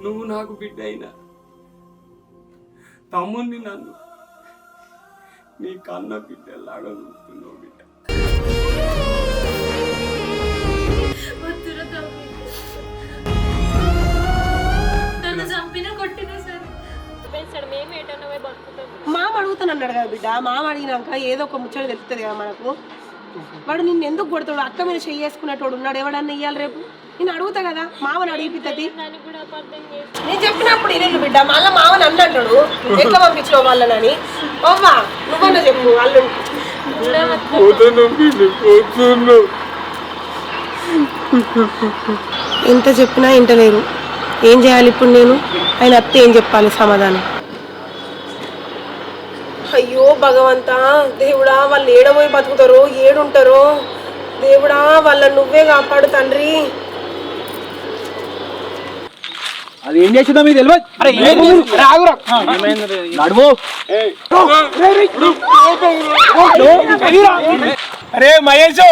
నువ్వు నాకు బిడ్డ అయినా తమ్ముడిని నన్ను నీ కన్న బిడ్డలాగా చూస్తున్నావు బిడ్డ. మామ అడుగుతానన్నాడు కదా బిడ్డ, మామ అడిగినాక ఏదో ఒక ముచ్చట తెలుస్తుంది కదా మనకు. వాడు నిన్ను ఎందుకు కొడతాడు? అక్క మీద చేసుకునేటోడు ఉన్నాడు, ఎవడన్నా ఇయ్యాలి రేపు. నేను అడుగుతా కదా, మామని అడిగిపిస్తుంది. నేను చెప్పినప్పుడు ఇల్లు బిడ్డ, మళ్ళీ మామని అన్నాడు ఎట్లా పంపించావు వాళ్ళని. ఓవా నువ్వన్నా చెప్పు వాళ్ళు. ఎంత చెప్పినా ఇంటలేరు. ఏం చేయాలి ఇప్పుడు నేను? ఆయన అత్త ఏం చెప్పాలి సమాధానం? అయ్యో భగవంతా, దేవుడా వాళ్ళు ఏడబోయి బతుకుతారో ఏడుంటారో దేవుడా, వాళ్ళని నువ్వే కాపాడు తండ్రి. అది ఏం చేసిందో మీకు తెలియదు. అరే మహేష్,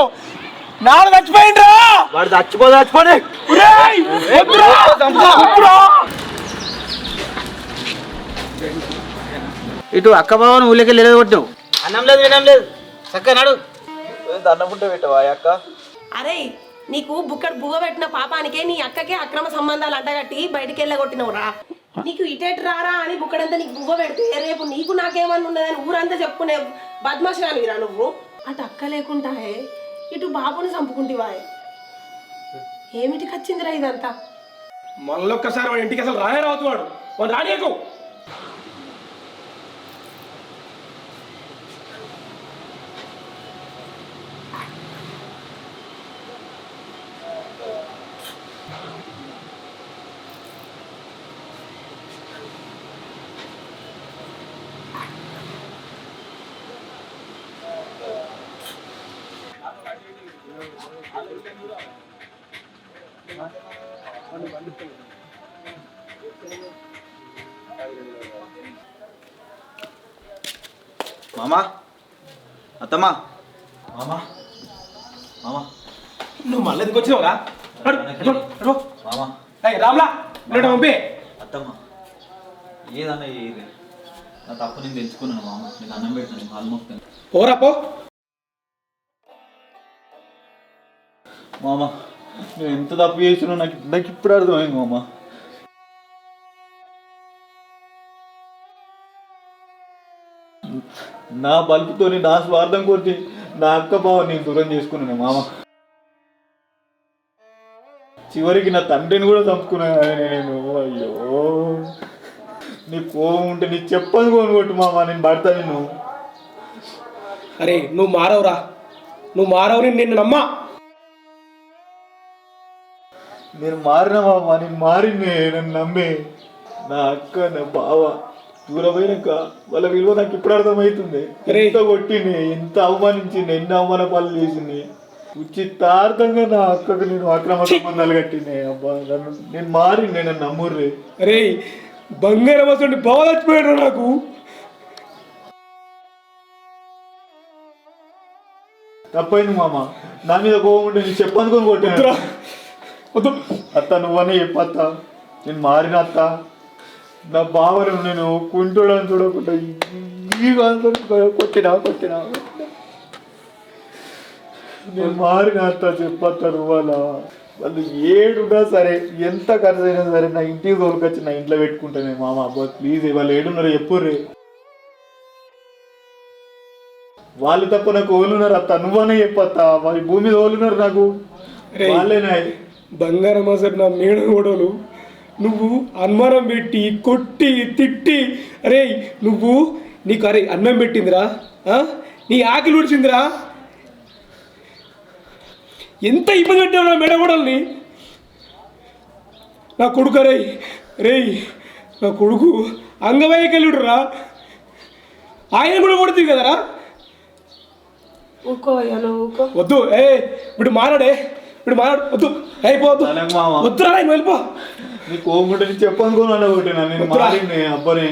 నాన్న చచ్చిపోయిండ్రా. వాడు చచ్చిపోనే ఇటు అక్క బావను ఊళ్ళకి లేదు కొట్టావు. అన్నం లేదు వినం లేదు, చక్కగా నాడు అన్నం పుట్ట పెట్టవా అక్క. అరే నీకు బుక్కడు బుగ పెట్టిన పాపానికే నీ అక్కకే అక్రమ సంబంధాలు అంటగట్టి బయటికి వెళ్ళగొట్టినవురా. నీకు ఇటేటు రారా అని బుక్కడంతా నీకు బువ్వ పెడితే రేపు నీకు నాకేమన్నా ఉన్నదని ఊరంతా చెప్పుకునే బద్మాషానివిరా నువ్వు. అటు అక్క లేకుండా ఇటు బాబుని చంపుకుంటేవా? ఏమిటికి వచ్చిందిరా ఇదంతా? మళ్ళొక్కసారి వాడి ఇంటికి అసలు రానే రావద్దు. వాడు రానియకు. మామా, అత్తమ్మా, మామా, మామా, నువ్వు మళ్ళీ ఎందుకు వచ్చినావురా? మామా, రామ్లా పంపి. అత్తమ్మ ఏదన్నా ఏది నా తప్పు నేను తెలుసుకున్నాను మామ. నీకు అన్నం పెడతాను, కాలు మొక్కుతాను. పోరా పో. మామ నేను ఎంత తప్పు చేసినా నాకు ఇప్పుడు అర్థమైంది మామ. నా బలుపుతోని నా స్వార్థం కొట్టి నా అక్క బావ నేను దూరం చేసుకున్నాను మామ. చివరికి నా తండ్రిని కూడా చంపుకున్నాను నేను. అయ్యో నీ కోపం ఉంటే నీ చెప్పని కొనుగొట్టు మామ, నేను పడతా నిన్ను. అరే నువ్వు మారవురా, నువ్వు మారవుని నిన్ను నమ్మా. నేను మారిన మామ, నేను మారినే, నన్ను నమ్మే. నా అక్క నా బావ దూరమైనాక వాళ్ళ విలువ నాకు ఇప్పుడు అర్థమవుతుంది. ఎంత కొట్టింది, ఎంత అవమానించింది, ఎన్ని అవమాన పనులు చేసింది. ఉచితార్థంగా నా అక్కకు నేను అక్రమ సంబంధాలు కట్టినాయి. అబ్బా నేను మారినే, నన్ను నమ్ముర్రే. అరే బంగారం అసలు బావ చచ్చిపోయాడు నాకు. తప్పైంది మామ, నా మీద కోపం ఉంటే నేను చెప్పనుకొని కొట్టాను. అత్త నువ్వనే చెప్పత్త, నేను మారిన అత్త. నా బావను నేను కుంటోడని చూడకుండా కొట్టినా నేను మారిన అత్త చెప్పత్త. నువ్వలా వాళ్ళు ఏడున్నా సరే, ఎంత ఖర్చు అయినా సరే నా ఇంటికి తోలుకొచ్చి నా ఇంట్లో పెట్టుకుంటానే మామ. అబ్బా ప్లీజ్, వాళ్ళు ఏడున్నారు చెప్పుర్రే. వాళ్ళు తప్ప నాకు ఓలున్నారు అత్త, నువ్వనే చెప్పత్త. వాళ్ళ భూమి మీద ఓలున్నారు నాకు, వాళ్ళేనా. బంగారం అసలు నా మేడ గొడవలు నువ్వు అనుమానం పెట్టి కొట్టి తిట్టి. అరే నువ్వు నీకు అరే అన్నం పెట్టిందిరా, నీ ఆకలి ఉడిచిందిరా. ఎంత ఇబ్బంది పెట్టావు నా మేడ గొడవల్ని. నా కొడుకు అరే రే, నా కొడుకు అంగవైకల్యుడు రా. ఆయన కూడా కొడుతుంది కదరా. వద్దు ఇప్పుడు మారాడే, ఇప్పుడు మారాడు. వద్దు అయిపోవద్దు, వద్దురా ఆయన వెళ్ళిపో. నీ కోముంటే నీ చెప్పనుకోను కొట్టినా నేను మారినే. అబ్బనే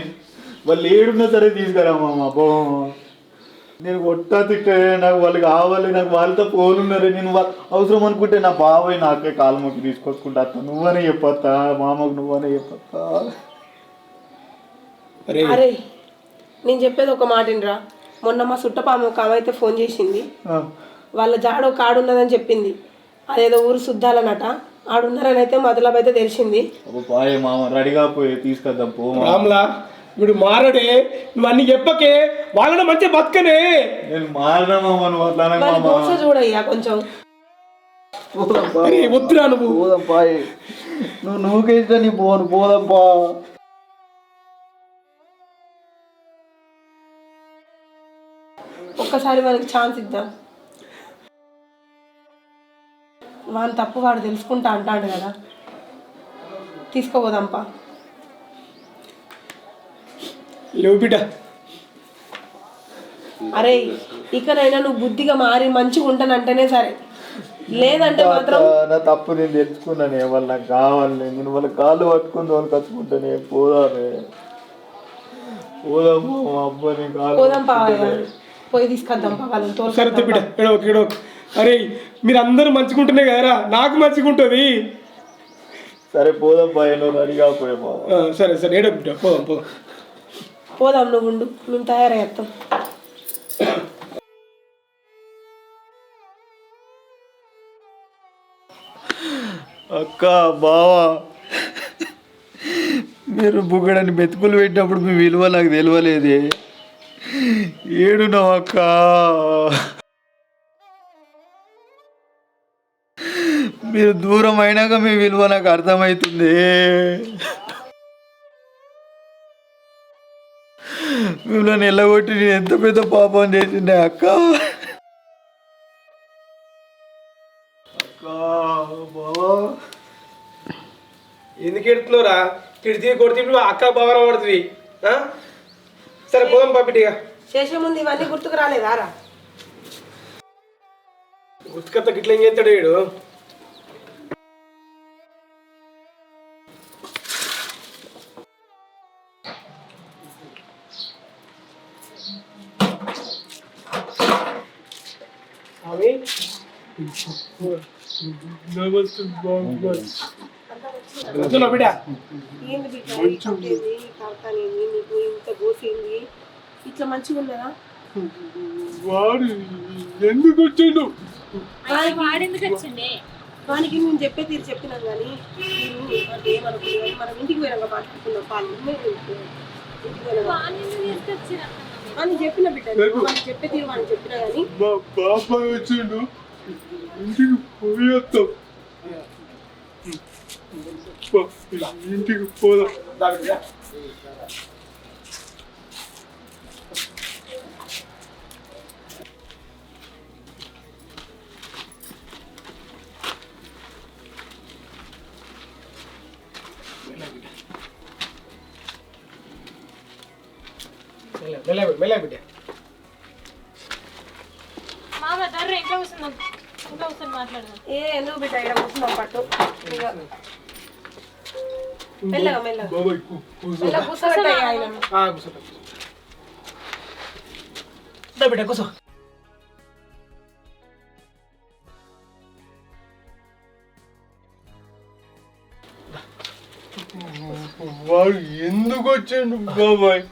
వాళ్ళు ఏడున్నా సరే తీసుకురా మామ. అబ్బో నేను కొట్టా తిట్టే నాకు వాళ్ళు కావాలి, నాకు వాళ్ళతో పోలున్నారు. నేను అవసరం అనుకుంటే నా బాబాయ్ నాకే కాలుమొక్కి తీసుకొచ్చుకుంటా. నువ్వనే చెప్పత్తా, మామకు నువ్వనే చెప్పత్తా. అరే నేను చెప్పేది ఒక మాటినరా. మొన్న మా సుట్టపాము ఒక ఆమె అయితే ఫోన్ చేసింది. వాళ్ళ జాడ ఒక ఆడున్నదని చెప్పింది. అదేదో ఊరు శుద్ధాలన్నట. ఆడున్నారని అయితే మతలబ్ అయితే తెలిసింది. బాయ్ మామ రెడీగా పోయి తీసుకొద్దాం పో. రామ్లా ఇప్పుడు మారడే, నువ్వు అన్ని చెప్పకే, వాళ్ళని మంచిగా బతకనే. నేను మారినా మామ, నువ్వు అట్లానే మామ. చూడయ్యా కొంచెం వద్దురా నువ్వు. పోదాం బాయ్, నువ్వుకేసినా నీ పోను, పోదాం బా. ఒక్కసారి మనకి ఛాన్స్ ఇద్దాం. వాని తప్పు వాడు తెలుసుకుంటా అంటాడు కదా, తీసుకోపోదాంపా. లేవు బిడ్డ. అరే ఇకనైనా నువ్వు బుద్ధిగా మారి మంచిగా ఉంటానంటేనే సరే, లేదంటే మాత్రం నా తప్పు నేను తెలుసుకున్నానే. వాళ్ళు నాకు కావాలి, నేను వాళ్ళ కాళ్ళు పట్టుకుని వాళ్ళు కట్టుకుంటానే. పోదామే, పోదాము అబ్బాయి కాళ్ళు. పోదాంపా, పోయి తీసుకొద్దాంపా వాళ్ళని. సరే బిడ్డ, ఎడవకు. అరే మీరు అందరూ మంచిగుంటున్నాయి కదరా, నాకు మంచిగుంటుంది. సరే పోదాం బాయ్, నువ్వు రెడీగా పోయామా. సరే సరే ఏడో బిడ్డ, పోదాం. పోదాం, నువ్వు ఉండు, మేము తయారయ్యేస్తాం. అక్క బావా, మీరు బుగ్గడని మెతుకులు పెట్టినప్పుడు మీ విలువ నాకు తెలియలేదే. ఏడున్నావు అక్క? మీరు దూరం అయినాక మీ విలువ నాకు అర్థమవుతుంది. మిమ్మల్ని ఎల్లగొట్టి నేను ఎంత పెద్ద పాపం చేసిండే అక్క. ఎందుకు ఎడుతున్నావురా? తిడితే కొడితే అక్క బాగా పడుతుంది. సరే పోదాం పాపిటిగా. చేసే ముందు ఇవన్నీ గుర్తుకు రాలేదారా? గుర్తుకత్త గిట్ల ఏం చేస్తాడు వీడు? బిడ్డ ఏంది బిడ్డ నీకు ఇంత గోసింది, ఇట్లా మంచిగా ఉన్నదా? వాడు ఎందుకు వచ్చిండు? వానికి నేను చెప్పే తీరు చెప్పినాం కానీ అంటే ఏమనుకున్నాను, మనం ఇంటికి పోయినాక మాట్లాడుకున్నాం. అని చెప్పిన బిడ్డ, మనకి చెప్పే తీరు వాడిని చెప్పినా కానీ మా బాబాయ్ వచ్చిండు, ఇంటికి పోయేస్తాం. ఇంటికి పోదాం. మెల్ల బిడ్డ. ఎందుకు బిడ్డ ఇక్కడ కూర్చున్నావు పట్టు. మెల్లగా మెల్లగా కూర్చోబెట్టాయి ఆయన. బిడ్డ కూర్చో. వాడు ఎందుకు వచ్చిండు బాబాయ్?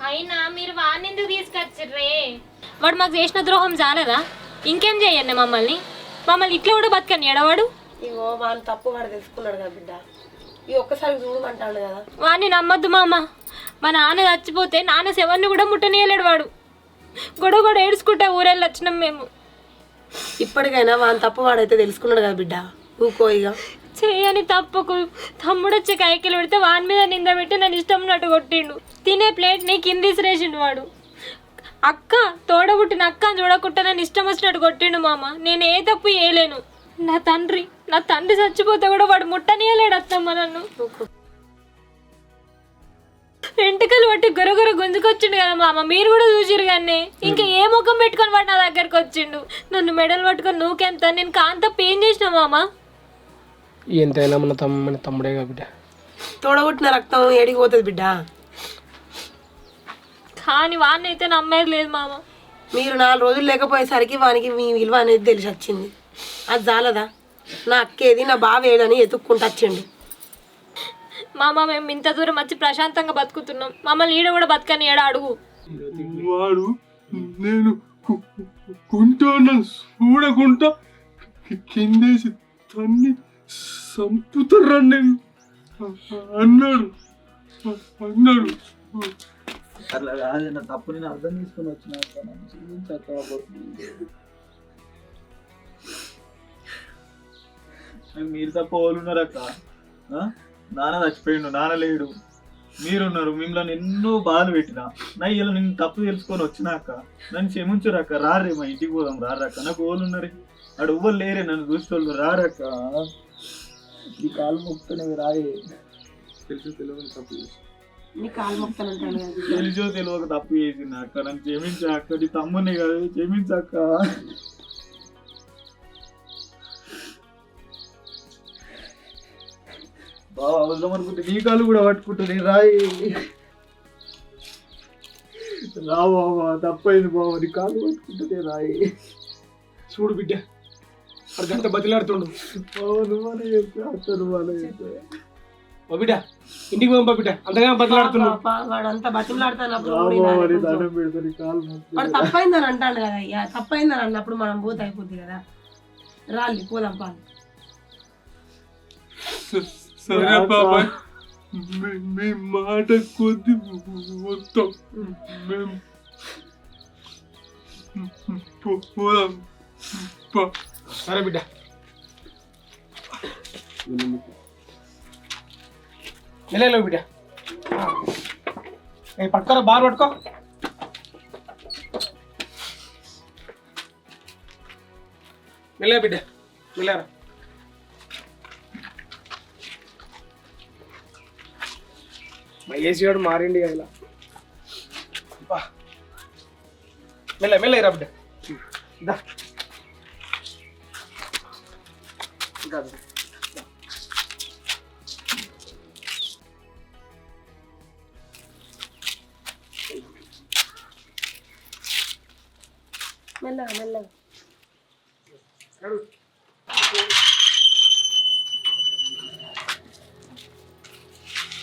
అయినా మీరు వాడిని ఎందుకు తీసుకొచ్చిర్రే? వాడు మాకు చేసిన ద్రోహం చాలదా? ఇంకేం చెయ్యండి మమ్మల్ని ఇట్లా కూడా బతకని ఎడవాడు. ఇగో వాని తప్పు వాడు తెలుసుకున్నాడు కదా బిడ్డ, ఈ ఒక్కసారి చూడమంటాడు కదా. వాడిని నమ్మద్దు మామ. మా నాన్న చచ్చిపోతే నాన్న శవాన్ని కూడా ముట్టనీయలేడు వాడు. గొడవ ఏడుచుకుంటా ఊరెళ్ళి వచ్చినాం మేము. ఇప్పటికైనా వాని తప్పు వాడైతే తెలుసుకున్నాడు కదా బిడ్డ, ఊకో ఇక. చేయని తప్పుకు తమ్ముడు వచ్చి కైకిలు పెడితే వాని మీద నింద పెట్టి నన్ను ఇష్టం ఉన్నట్టు కొట్టిండు. తినే ప్లేట్ని కింద విసిరేసిండు వాడు. అక్క తోడబుట్టిన అక్క చూడకుండా నన్ను ఇష్టం వచ్చినట్టు కొట్టిండు మామ. నేను ఏ తప్పు చేయలేను. నా తండ్రి చచ్చిపోతే కూడా వాడు ముట్టనీయలేడు అత్తమ్మ నన్ను. వెంటకలు పట్టి గొరగొర గుంజుకొచ్చిండు కదా మామ, మీరు కూడా చూసిరు కానీ. ఇంకా ఏ ముఖం పెట్టుకొని వాడు నా దగ్గరకు వచ్చిండు. నన్ను మెడలు పట్టుకొని నువ్వుకెంత, నేను కాంత ఏం చేసిన మామ? ఎంతైనా మన తమ్ముడే బిడ్డ. తోడబుట్టిన రక్తం ఏడికి పోతుంది బిడ్డ. కానీ వాడిని అయితే నమ్మేది లేదు మామ. మీరు 4 రోజులు లేకపోయేసరికి వానికి మీ విలువ అనేది తెలిసి వచ్చింది. అది చాలదా? నా అక్కేది నా బావ ఏడని ఎత్తుక్కుంటూ వచ్చిండు. మామ మేము ఇంత దూరం వచ్చి ప్రశాంతంగా బతుకుతున్నాం, మమ్మల్ని ఈడ కూడా బతకని ఏడ అడుగు. వాడు నేను కుంటా చూడకుండా కిందేసి తన్ని సంపుతారా నేను అన్నాడు. అట్లా కాదు, నా తప్పు నేను అర్థం చేసుకుని వచ్చిన మీరు తప్ప వాళ్ళు ఉన్నారు అక్క. నాన్న చచ్చిపోయిండు, నాన్న లేడు, మీరున్నారు. మిమ్మల్ని ఎన్నో బాధలు పెట్టినా నా ఇలా నేను తప్పు తెలుసుకొని వచ్చినాక నన్ను క్షమించురాక. రారే మా ఇంటికి పోదాం రారక్క. నాకు వాళ్ళు ఉన్నారు, అడు ఎవ్వరు లేరే నన్ను చూసుకోవాలి. రారక్క, ఈ కాలు మొక్కుతనే రాయే. తెలుసు తెలియని తప్పు చేసి నీ కాలు మొక్తానంటాను కదా. తెలిసో తెలియక తప్పు చేసింది అక్క. నన్ను క్షమించాక. నీ తమ్ముని కదా క్షమించాక. బావ అవసరం అనుకుంటే నీ కాలు కూడా పట్టుకుంటుంది. రాయి రా బాబా, తప్పైంది బావ, నీ కాలు పట్టుకుంటుంది. రాయి చూడు బిడ్డ అర్ధంత బతిలాడుతుండు. బావ నువ్వనే చెప్పి అత్త నువ్వనే చెప్పి. ఓ బిడ్డ ఇంటికి పోదాం బిడ్డ, అంతగా బతిలాడుతున్నాడు. వాడు అంతా బతిమలాడుతున్నప్పుడు దండం పెడతా నీ కాలు వాడు తప్పైందని అంటాడు కదా. అయ్యా తప్పైందని అన్నప్పుడు మనం పోతే అయిపోద్ది కదా. రాలి పోదాం పాలు. సరే బాబాయ్, మీ మాట కొద్ది మొత్తం మేము పోదాం. సరే బిడ్డ వెళ్ళలేవు బిడ్డ. పట్టుకోరా, బాగా పట్టుకో. వెళ్ళే బిడ్డ వెళ్ళారా. మహేష్ గారు మారిండి కదా. మెల్ల మెల్ల రా బిడ్డ. మెల్లగా మెల్లగా.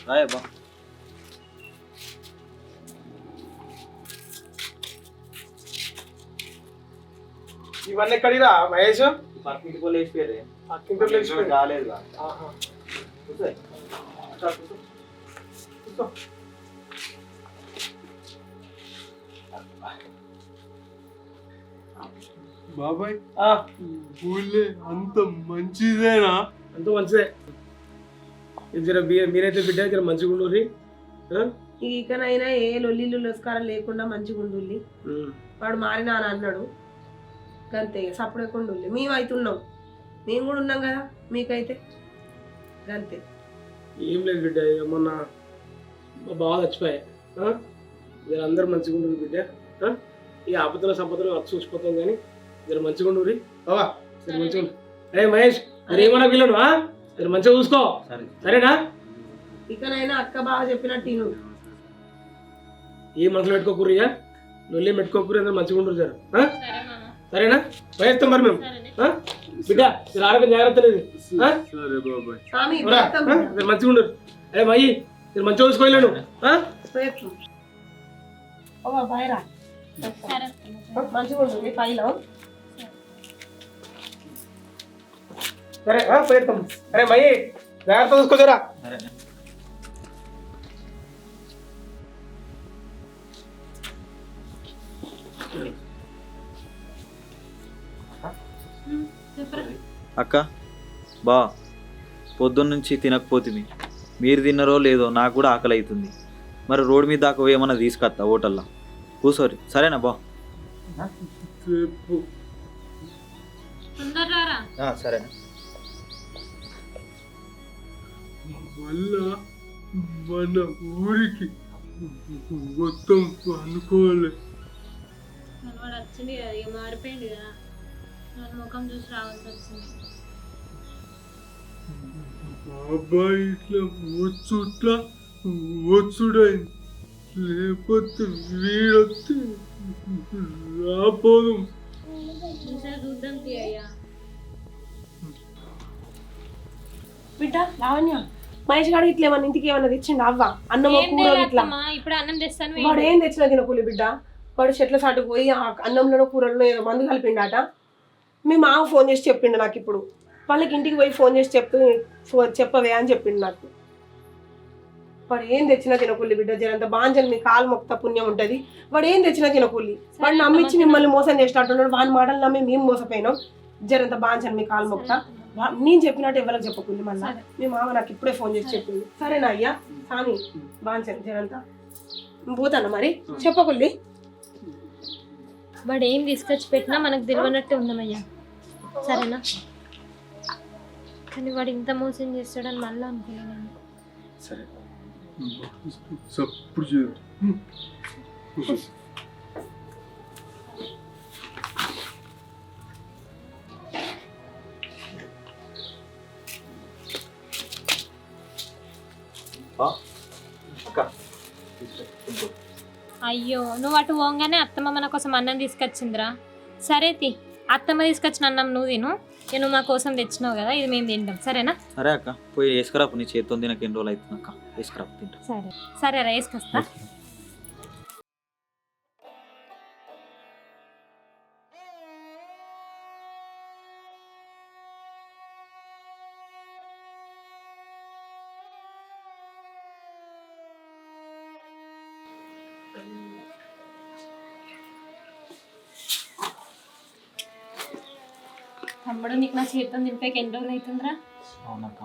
రాయబ్బా. ఇవన్నీ ఎక్కడిరా మహేష్? పక్కింటికి వాళ్ళు వేసిపోయారే. పక్కింటి లేచిపోయి రాలేదుగా. బాబాయ్ ఊళ్ళే అంత మంచిదేనా? అంత మంచిదే. జర మీరైతే బిడ్డ జర మంచిగా ఉండుర్రి. ఇకనైనా ఏ లొల్లిళ్ళు లొస్కారం లేకుండా మంచిగా ఉండుల్లి. వాడు మారినా అని అన్నాడు గంతే. సప్పుడేకుండా ఉండి మేము అవుతున్నాం, మేము కూడా ఉన్నాం కదా మీకైతే గంతే. ఏం లేదు బిడ్డ, మొన్న మా బాగా చచ్చిపోయాయి. జర అందరు మంచిగా ఉండు బిడ్డ. ఈ ఆపదల సంపదలు వచ్చి చూసిపోతాం కానీ జర మంచిగా ఉండు బావా. సరే మంచిగా ఉండు. అరే మహేష్ మరి ఏమన్నా పిల్లడు జర మంచిగా చూసుకో, సరేనా? ఇకనైనా అక్క బాగా చెప్పినట్టు తిను. ఏ మనసులో పెట్టుకోకూరిగా, నొల్లి పెట్టుకోకూరి, అందరు మంచిగా ఉండరు జర. సరేనా? పోయేస్తాం మరి మేము బిడ్డ. జర ఆరోగ్యం జాగ్రత్త లేదు. మంచిగా ఉండరు. అరే మయ్యి జర మంచిగా చూసుకోలేను. బాయ్రా మంచిగా ఉండు పైలో. సరే పోయేస్తాం. అరే మయ్యి జాగ్రత్త చూసుకోజరా. అక్క బా, పొద్దున్నుంచి తినకపోతుంది. మీరు తిన్నారో లేదో నాకు కూడా ఆకలి అవుతుంది. మరి రోడ్డు మీద దాకా ఏమన్నా తీసుకొస్తా హోటల్లో కూసోరి, సరేనా బా? సరేనా? మళ్ళా మన ఊరికి మొత్తం అనుకోలే. వాడు వచ్చింది కదా, ఇక మారిపోయింది కదా, నన్ను ముఖం చూసి రావాల్సి వచ్చింది. అబ్బాయి ఇట్లా వచ్చుట్లా వచ్చుడైంది లేకపోతే వీడొస్తే రాపోదు. చూద్దాం అయ్యా. బిడ్డ లావణ్య, మహేష్ గారికి ఇట్లా ఏమన్నా ఇంటికి ఏమన్నా తెచ్చిండు అవ్వ అన్నం కూర ఇట్లా? ఇప్పుడు అన్నం తెస్తాను. వాడు ఏం తెచ్చినా తినకూలి బిడ్డ. వాడు చెట్ల సాటుకు పోయి ఆ అన్నంలో కూరల్లో ఏదో మందు కలిపిండాట. మీ మామ ఫోన్ చేసి చెప్పిండు నాకు. ఇప్పుడు వాళ్ళకి ఇంటికి పోయి ఫోన్ చేసి చెప్పవే అని చెప్పిండు నాకు. వాడు ఏం తెచ్చినా తినకూలి బిడ్డ. జరంత బాంజలు మీ కాలు మొక్త పుణ్యం ఉంటది. వాడు ఏం తెచ్చినా తినకూలి. వాడు నమ్మించి మిమ్మల్ని మోసం చేసినట్టున్నాడు. వాని మాటలు నమ్మి మేము మోసపోయినాం. జరంత బాంజలు మీ కాలు మొక్త. నేను చెప్పినట్టు ఎవరికి చెప్పకూడదు. మళ్ళీ మీ మామ నాకు ఇప్పుడే ఫోన్ చేసి చెప్పింది. సరేనా అయ్యా సామి బాంచండి జరంతా పోతాను మరి చెప్పకూడదు. వాడు ఏం తీసుకొచ్చి పెట్టినా మనకు తెలియనట్టే ఉందామయ్యా. సరేనా? కానీ వాడు ఇంత మోసం చేస్తాడని మళ్ళీ అనుకున్నాను. సరే సప్పుడు చేయదు. అయ్యో, నువ్వు అటు పోగానే అత్తమ్మ మన కోసం అన్నం తీసుకొచ్చిందిరా. సరే అత్తమ్మ తీసుకొచ్చిన అన్నం నువ్వు తిను. నువ్వు మా కోసం తెచ్చినావు కదా, ఇది మేము తింటాం. సరేనా? సరే అక్క, పోయి వేసుకురాపు. నీ చేతితో తినక ఎన్ని రోజులు అవుతుంది అక్క. వేసుకురాపు తింటా. సరేరా, వేసుకొస్తా. తమ్ముడు, నీకు నా చేతితో నింపాక ఎన్ని రోజులు అవుతుందిరా? అవునక్క.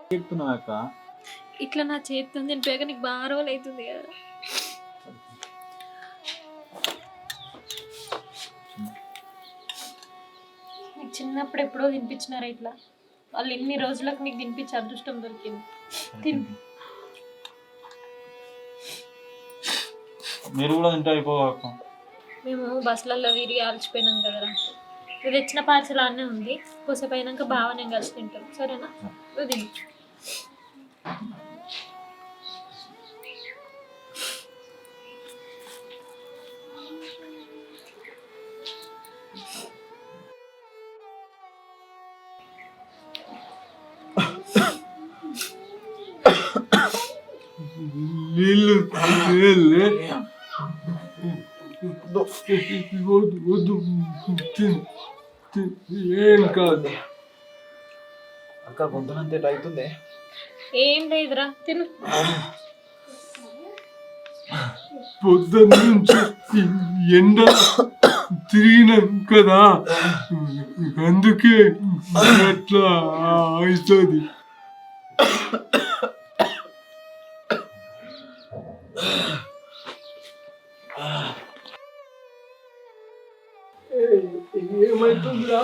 చెప్తున్నావు అక్క. ఇట్లా నా చేతితో నింపాక నీకు బాగా రోజులు అవుతుంది కదా. నీకు చిన్నప్పుడు ఎప్పుడో తినిపించినారా ఇట్లా? వాళ్ళు ఇన్ని రోజులకు నీకు తినిపించే అదృష్టం దొరికింది. మీరు కూడా తింటే అయిపోవాక. మేము బస్సులలో తిరిగి ఆల్చిపోయినాం కదరా. నువ్వు తెచ్చిన పార్సల్ అన్నీ ఉంది. కొసేపోయినాక బాగా నేను కలిసి తింటాం. సరేనా? నువ్వు తిని. నీళ్ళు వద్దు ఏం కాదు అక్క. గొంతునంతే అవుతుంది. ఏం లేదురా, తిను. పొద్దున్న నుంచి ఎండ తిరిగినాం కదా, అందుకే అట్లా అవుతుంది. ఏమైతుందిరా?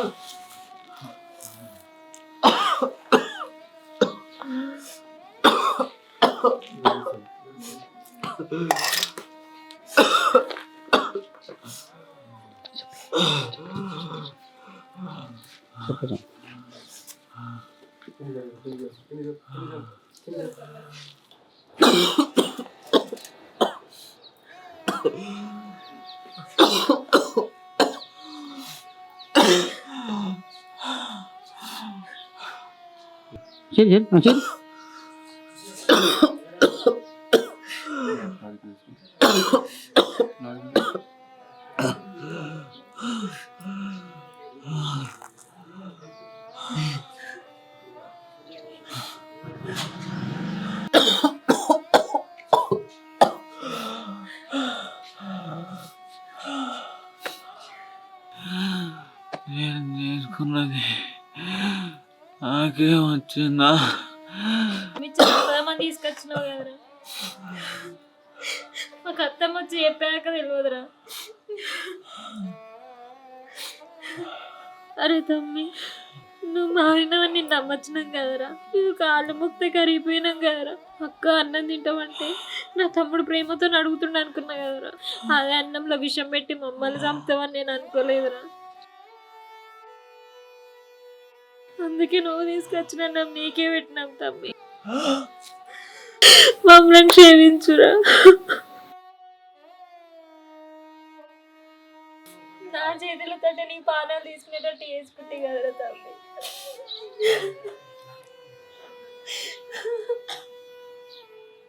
నేను నేర్చుకున్నది నాకేం వచ్చిందా? మీ చాలా మంది తీసుకొచ్చినావు కదరా. మాకు అత్తమ్మ వచ్చి చెప్పాక తెలియదురా. అరే తమ్మి, నువ్వు మారినవని నిన్ను నమ్మచ్చినాం కదరా. నువ్వు కాళ్ళు ముక్త కరిగిపోయినాం కదరా. అక్క అన్నం తింటామంటే నా తమ్ముడు ప్రేమతో అడుగుతుండ అనుకున్నా కదరా. అదే అన్నంలో విషం పెట్టి మమ్మల్ని చంపుతావని నేను అనుకోలేదురా. అందుకే నువ్వు తీసుకొచ్చిన అన్నం నీకే పెట్టినాం తమ్మి. మమ్మల్ని క్షమించురా. నా చేతులతో నీ పానాలు తీసుకునేటట్టు చేసుకుంటే కదరా తమ్మి.